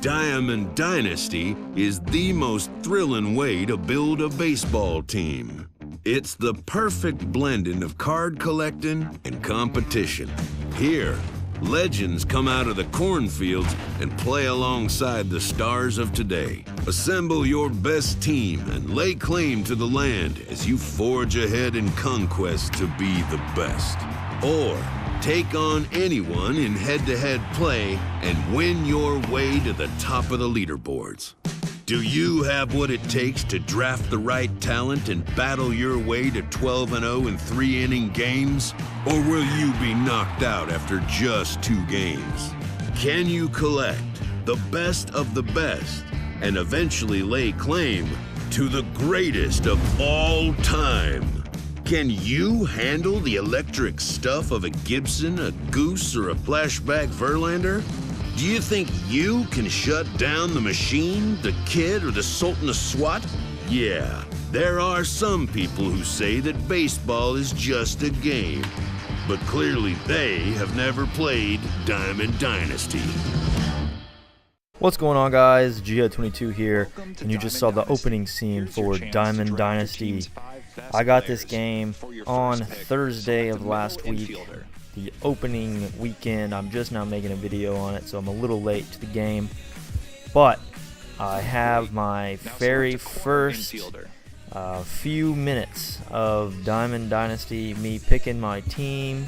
Diamond Dynasty is the most thrilling way to build a baseball team. It's the perfect blending of card collecting and competition. Here, legends come out of the cornfields and play alongside the stars of today. Assemble your best team and lay claim to the land as you forge ahead in conquest to be the best. Or take on anyone in head-to-head play and win your way to the top of the leaderboards. Do you have what it takes to draft the right talent and battle your way to 12-0 in 3-inning games? Or will you be knocked out after just 2 games? Can you collect the best of the best and eventually lay claim to the greatest of all time? Can you handle the electric stuff of a Gibson, a Goose, or a flashback Verlander? Do you think you can shut down the machine, the kid, or the Sultan of SWAT? Yeah, there are some people who say that baseball is just a game, but clearly they have never played Diamond Dynasty. What's going on, guys? Gia22 here, and you just saw the opening scene for Diamond Dynasty. I got this game on Thursday of last week, the opening weekend. I'm just now making a video on it, so I'm a little late to the game, but I have my very first few minutes of Diamond Dynasty, me picking my team,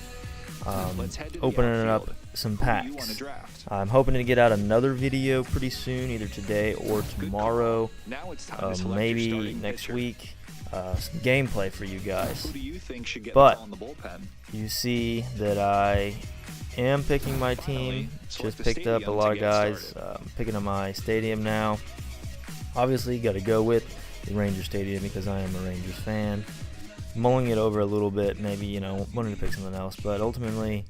opening up some packs. I'm hoping to get out another video pretty soon, either today or tomorrow, maybe next week. Some gameplay for you guys. But you see that I am picking my team. Just picked up a lot of guys. Picking up my stadium now. Obviously, got to go with the Rangers stadium because I am a Rangers fan. Mulling it over a little bit, maybe wanting to pick something else, but ultimately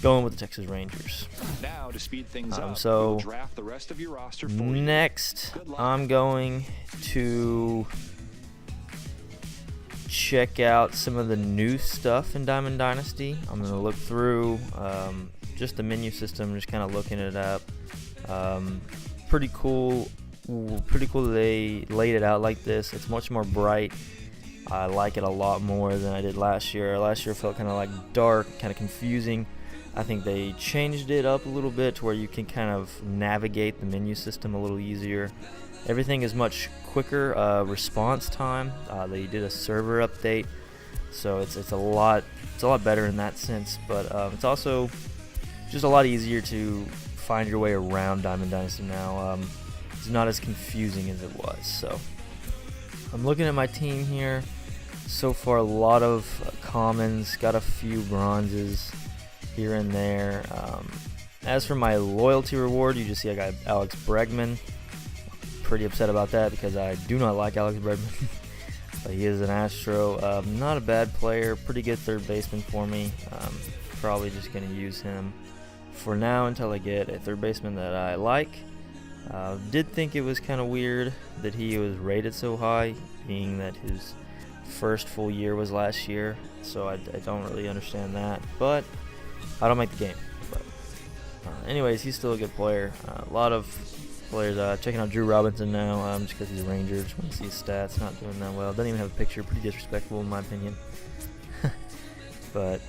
going with the Texas Rangers. Now, to speed things up, so we'll draft the rest of your roster for next, I'm going to check out some of the new stuff in Diamond Dynasty. I'm going to look through just the menu system, just kind of looking it up. Pretty cool that they laid it out like this. It's much more bright. I like it a lot more than I did last year. Last year felt kind of like dark, kind of confusing. I think they changed it up a little bit to where you can kind of navigate the menu system a little easier. Everything is much quicker response time. They did a server update, so it's a lot better in that sense. But it's also just a lot easier to find your way around Diamond Dynasty now. It's not as confusing as it was. So I'm looking at my team here. So far, a lot of commons, got a few bronzes here and there. As for my loyalty reward, you just see I got Alex Bregman. Pretty upset about that because I do not like Alex Bregman. But he is an Astro. Not a bad player, pretty good third baseman for me. Probably just going to use him for now until I get a third baseman that I like. Did think it was kind of weird that he was rated so high, being that his first full year was last year, so I don't really understand that, but I don't make the game. But anyways, he's still a good player. A lot of players checking out Drew Robinson now, just because he's a Ranger. Just want to see his stats. Not doing that well. Doesn't even have a picture. Pretty disrespectful in my opinion. But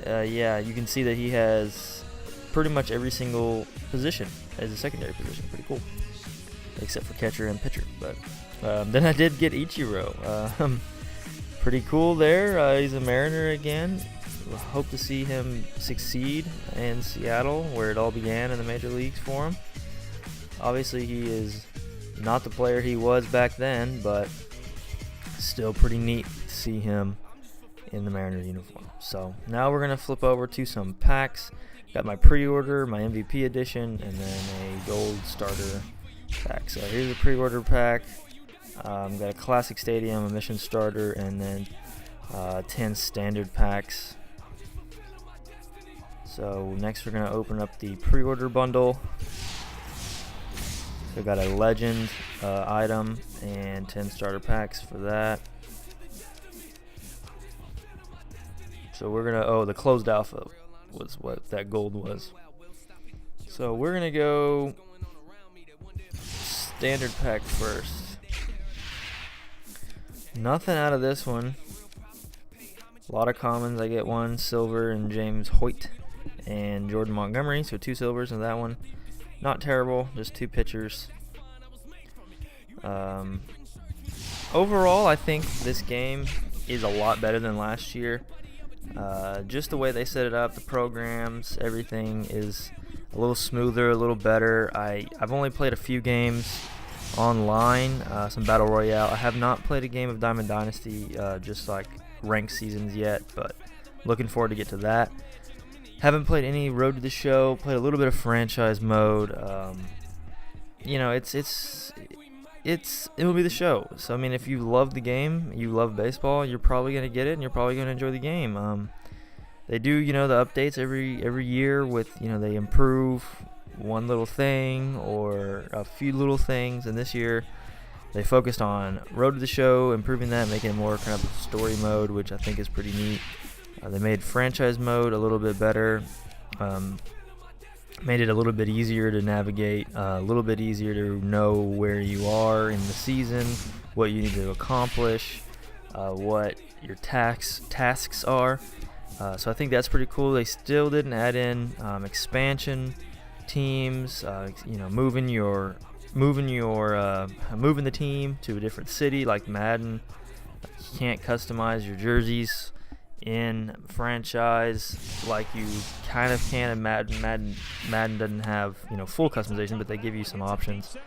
yeah, you can see that he has pretty much every single position as a secondary position. Pretty cool, except for catcher and pitcher. But then I did get Ichiro. Pretty cool there. He's a Mariner again. Hope to see him succeed in Seattle, where it all began in the major leagues for him. Obviously, he is not the player he was back then, but still pretty neat to see him in the Mariners uniform. So now we're going to flip over to some packs. Got my pre-order, my MVP edition, and then a gold starter pack. So here's a pre-order pack. Got a classic stadium, a mission starter, and then 10 standard packs. So next we're going to open up the pre-order bundle. So got a legend item and 10 starter packs for that. So we're going to, the closed alpha was what that gold was. So we're going to go standard pack first. Nothing out of this one. A lot of commons. I get one silver and James Hoyt and Jordan Montgomery. So 2 silvers in that one. Not terrible. Just 2 pitchers. Overall, I think this game is a lot better than last year. Just the way they set it up, the programs, everything is a little smoother, a little better. I've only played a few games online, some Battle Royale. I have not played a game of Diamond Dynasty, just like ranked seasons yet, but looking forward to get to that. Haven't played any Road to the Show, played a little bit of franchise mode. It'll be the show. So I mean, if you love the game, you love baseball, you're probably gonna get it, and you're probably gonna enjoy the game. They do, the updates every year with, they improve one little thing or a few little things, and this year they focused on Road to the Show, improving that, making it more kind of story mode, which I think is pretty neat. They made franchise mode a little bit better. Made it a little bit easier to navigate, a little bit easier to know where you are in the season, what you need to accomplish, what your tasks are. So I think that's pretty cool. They still didn't add in expansion teams, moving the team to a different city like Madden. You can't customize your jerseys in franchise like you kind of can in Madden. Madden doesn't have full customization, but they give you some options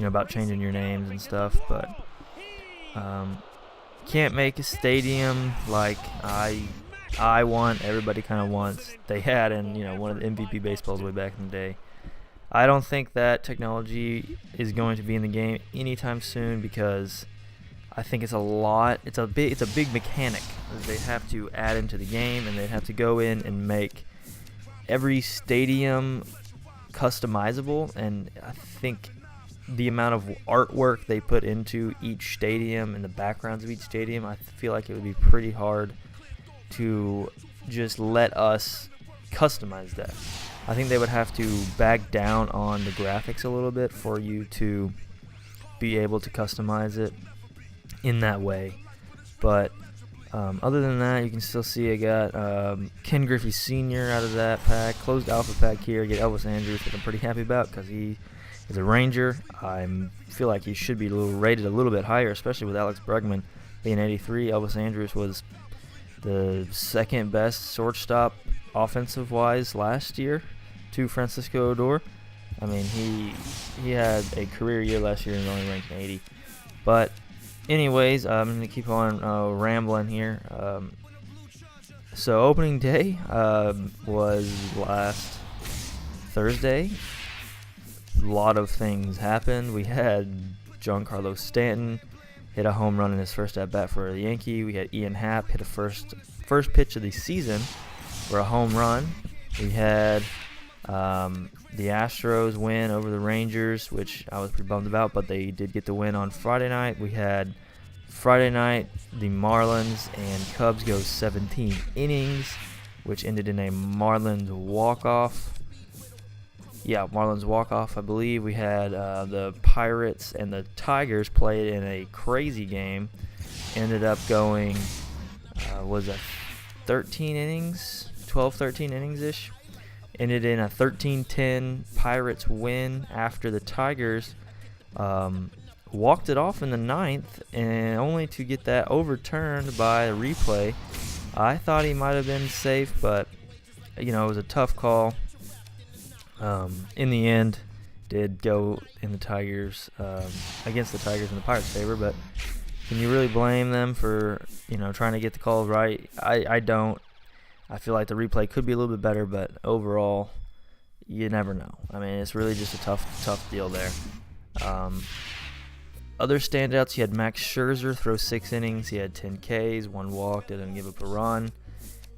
about changing your names and stuff. But can't make a stadium like I want, everybody kind of wants. They had in one of the MVP baseballs way back in the day. I don't think that technology is going to be in the game anytime soon, because I think it's a big mechanic that they have to add into the game, and they'd have to go in and make every stadium customizable. And I think the amount of artwork they put into each stadium and the backgrounds of each stadium, I feel like it would be pretty hard to just let us customize that. I think they would have to back down on the graphics a little bit for you to be able to customize it in that way. But other than that, you can still see I got Ken Griffey Sr. out of that pack. Closed alpha pack here. I get Elvis Andrus, which I'm pretty happy about because he is a Ranger. I feel like he should be rated a little bit higher, especially with Alex Bregman being 83. Elvis Andrus was the second best shortstop offensive-wise last year to Francisco Odor. I mean, he had a career year last year and only ranked 80. But anyways, I'm going to keep on rambling here. So opening day was last Thursday. A lot of things happened. We had Giancarlo Stanton hit a home run in his first at-bat for the Yankee. We had Ian Happ hit a first pitch of the season for a home run. We had the Astros win over the Rangers, which I was pretty bummed about, but they did get the win on Friday night. We had Friday night, the Marlins and Cubs go 17 innings, which ended in a Marlins walk-off. Yeah, Marlins walk-off, I believe. We had the Pirates and the Tigers played in a crazy game. Ended up going, was it 13 innings? 12, 13 innings-ish. Ended in a 13-10 Pirates win after the Tigers walked it off in the ninth, and only to get that overturned by a replay. I thought he might have been safe, but it was a tough call. In the end, did go in the Tigers against the Tigers in the Pirates' favor, but can you really blame them for trying to get the call right? I don't. I feel like the replay could be a little bit better, but overall, you never know. I mean, it's really just a tough deal there. Other standouts, you had Max Scherzer throw 6 innings. He had 10 Ks, 1 walk, didn't give up a run.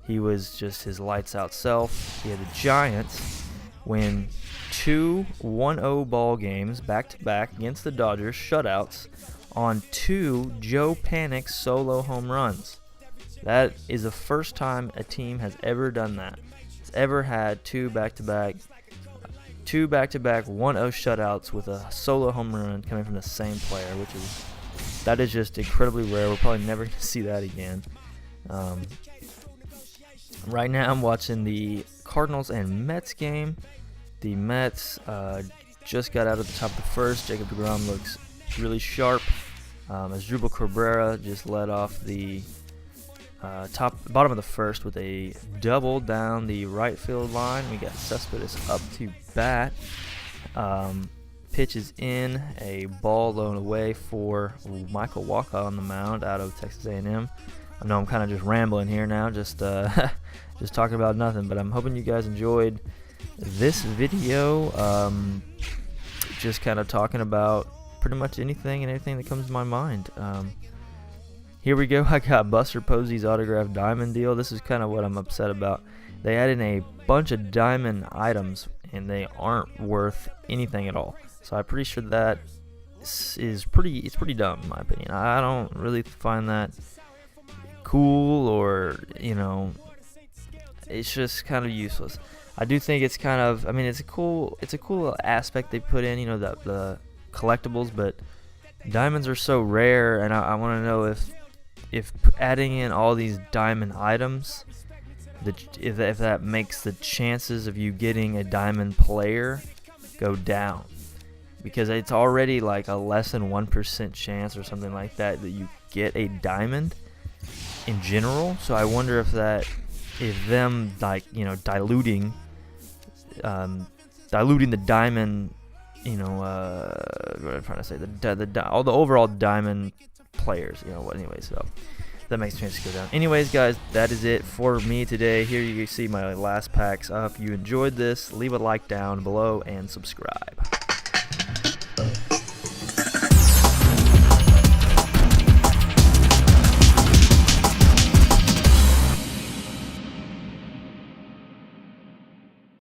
He was just his lights-out self. He had the Giants win 2 1-0 ball games back-to-back against the Dodgers, shutouts, on 2 Joe Panik solo home runs. That is the first time a team has ever done that. It's ever had two back-to-back 1-0 shutouts with a solo home run coming from the same player, that is just incredibly rare. We're probably never going to see that again. Right now I'm watching the Cardinals and Mets game. The Mets just got out of the top of the first. Jacob deGrom looks really sharp. Asdrubal Cabrera just led off the bottom of the first with a double down the right field line. We got Cespedes up to bat. Pitch is in, a ball low and away for Michael Wacha on the mound out of Texas A&M. I know I'm kind of just rambling here now, just talking about nothing, but I'm hoping you guys enjoyed this video. Just kind of talking about pretty much anything and everything that comes to my mind. Here we go. I got Buster Posey's autographed diamond deal. This is kind of what I'm upset about. They added a bunch of diamond items, and they aren't worth anything at all. So I'm pretty sure that it's pretty dumb in my opinion. I don't really find that cool, or it's just kind of useless. I do think it's kind of, it's a cool aspect they put in, the collectibles, but diamonds are so rare, and I want to know if adding in all these diamond items, if that makes the chances of you getting a diamond player go down, because it's already like a less than 1% chance or something like that you get a diamond in general. So I wonder if them diluting the diamond, what I'm trying to say, all the overall diamond players, anyway, so that makes chances go down. Anyways, guys, that is it for me today. Here you see my last packs up. If you enjoyed this, leave a like down below and subscribe.